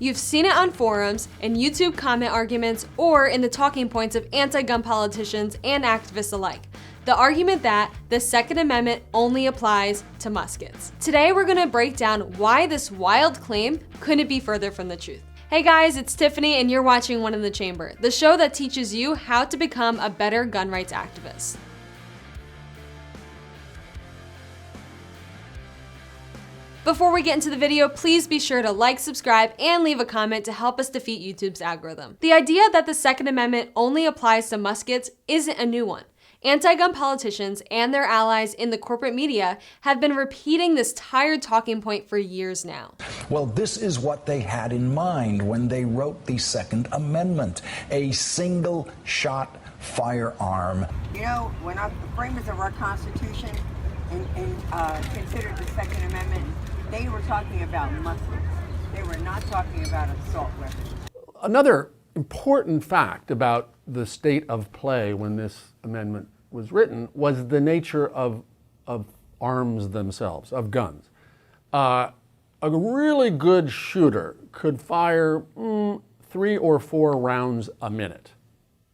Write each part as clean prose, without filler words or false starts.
You've seen it on forums, in YouTube comment arguments, or in the talking points of anti-gun politicians and activists alike. The argument that the Second Amendment only applies to muskets. Today we're gonna break down why this wild claim couldn't be further from the truth. Hey guys, it's Tiffany and you're watching One in the Chamber, the show that teaches you how to become a better gun rights activist. Before we get into the video, please be sure to like, subscribe, and leave a comment to help us defeat YouTube's algorithm. The idea that the Second Amendment only applies to muskets isn't a new one. Anti-gun politicians and their allies in the corporate media have been repeating this tired talking point for years now. Well, this is what they had in mind when they wrote the Second Amendment, a single-shot firearm. You know, when the framers of our Constitution considered the Second Amendment, they were talking about muskets. They were not talking about assault weapons. Another important fact about the state of play when this amendment was written was the nature of arms themselves, of guns. A really good shooter could fire 3 or 4 rounds a minute.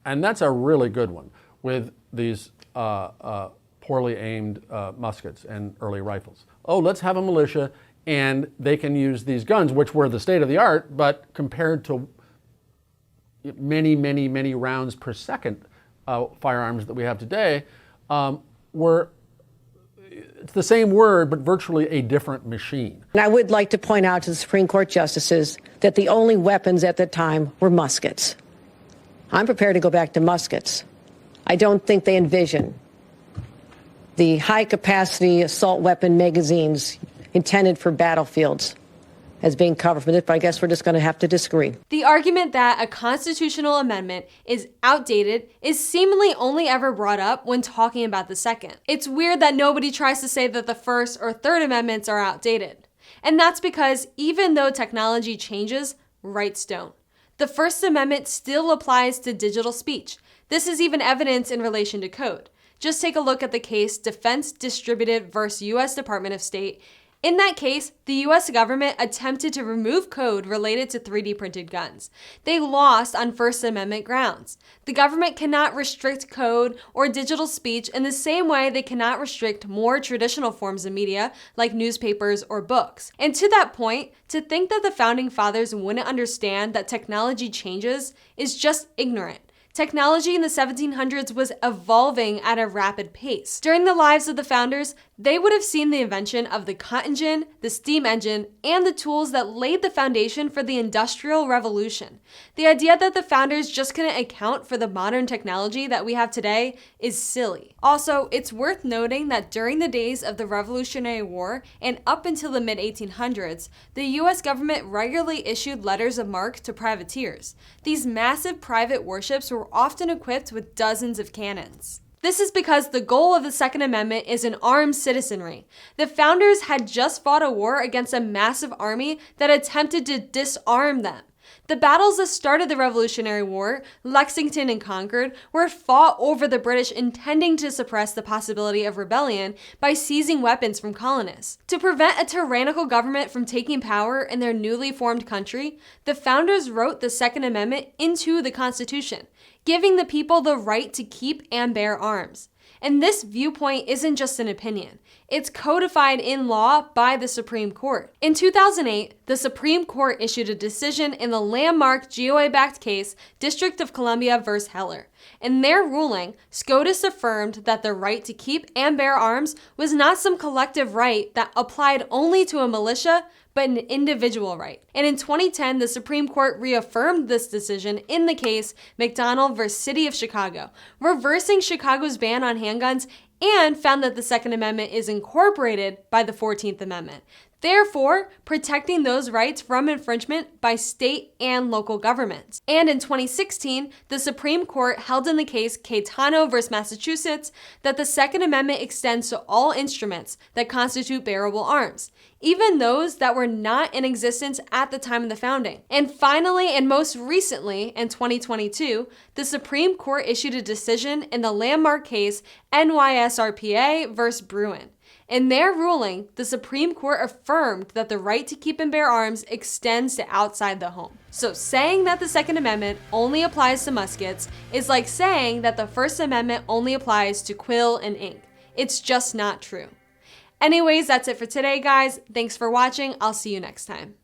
And that's a really good one with these poorly aimed muskets and early rifles. Oh, let's have a militia and they can use these guns, which were the state of the art, but compared to many, many, many rounds per second firearms that we have today, it's the same word, but virtually a different machine. And I would like to point out to the Supreme Court justices that the only weapons at the time were muskets. I'm prepared to go back to muskets. I don't think they envision the high-capacity assault weapon magazines intended for battlefields as being covered for this, but I guess we're just going to have to disagree. The argument that a constitutional amendment is outdated is seemingly only ever brought up when talking about the Second. It's weird that nobody tries to say that the First or Third Amendments are outdated. And that's because even though technology changes, rights don't. The First Amendment still applies to digital speech. This is even evidence in relation to code. Just take a look at the case Defense Distributed versus U.S. Department of State. In that case, the U.S. government attempted to remove code related to 3D printed guns. They lost on First Amendment grounds. The government cannot restrict code or digital speech in the same way they cannot restrict more traditional forms of media like newspapers or books. And to that point, to think that the Founding Fathers wouldn't understand that technology changes is just ignorant. Technology in the 1700s was evolving at a rapid pace. During the lives of the founders, they would have seen the invention of the cotton gin, the steam engine, and the tools that laid the foundation for the Industrial Revolution. The idea that the founders just couldn't account for the modern technology that we have today is silly. Also, it's worth noting that during the days of the Revolutionary War and up until the mid-1800s, the US government regularly issued letters of marque to privateers. These massive private warships were often equipped with dozens of cannons. This is because the goal of the Second Amendment is an armed citizenry. The founders had just fought a war against a massive army that attempted to disarm them. The battles that started the Revolutionary War, Lexington and Concord, were fought over the British intending to suppress the possibility of rebellion by seizing weapons from colonists. To prevent a tyrannical government from taking power in their newly formed country, the founders wrote the Second Amendment into the Constitution, giving the people the right to keep and bear arms. And this viewpoint isn't just an opinion. It's codified in law by the Supreme Court. In 2008, the Supreme Court issued a decision in the landmark GOA-backed case, District of Columbia versus Heller. In their ruling, SCOTUS affirmed that the right to keep and bear arms was not some collective right that applied only to a militia, but an individual right. And in 2010, the Supreme Court reaffirmed this decision in the case McDonald versus City of Chicago, reversing Chicago's ban on handguns and found that the Second Amendment is incorporated by the 14th Amendment, therefore protecting those rights from infringement by state and local governments. And in 2016, the Supreme Court held in the case Caetano versus Massachusetts that the Second Amendment extends to all instruments that constitute bearable arms, even those that were not in existence at the time of the founding. And finally, and most recently, in 2022, the Supreme Court issued a decision in the landmark case NYSRPA versus Bruin. In their ruling, the Supreme Court affirmed that the right to keep and bear arms extends to outside the home. So saying that the Second Amendment only applies to muskets is like saying that the First Amendment only applies to quill and ink. It's just not true. Anyways, that's it for today, guys. Thanks for watching. I'll see you next time.